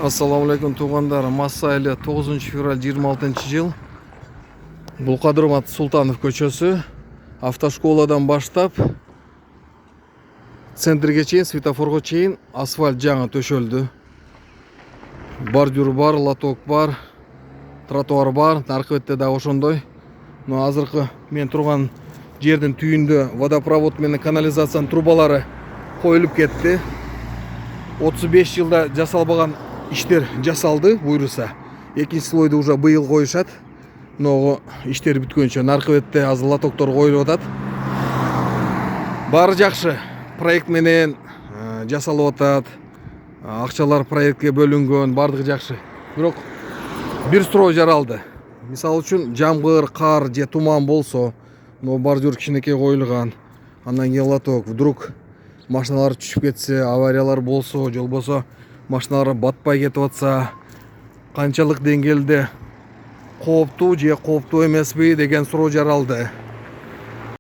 Assalamu alaikum туғандар. Масайлы 9 февраль 26 жыл. Бұл Қадырмат Сұлтанов көшесі. Автошколадан баштап центрге чейін, светофорға чейін асфальт жаңа төшөлді. Бордюр бар, лоток бар, тротуар бар, нарқы бетте да ошондой. Но азыркы мен тұрған жердің түйінде водопровод менен канализацияның трубалары қойылып кетті. 35 жылда жасалбаған иштер жасалды буйруса. Экинчи слойду уже быйыл коюшат. Но иштер бүткөнчө наркы бетте азыр лотоктор коюлуп атат. Баары жакшы. Проект менен жасалып атат. Акчалар проектке бөлүнгөн, бардыгы жакшы. Бирок бир суроо жаралды. Мисалы үчүн жамгыр, кар же туман болсо, но бордюр кичинекей коюлган. Андан кийин лоток вдруг машиналар түшүп кетсе, авариялар болсо, жол болсо, машиналар батпай кетип атса, канчалык деңгээлде кооптуу же кооптуу эмеспи деген суроо жаралды.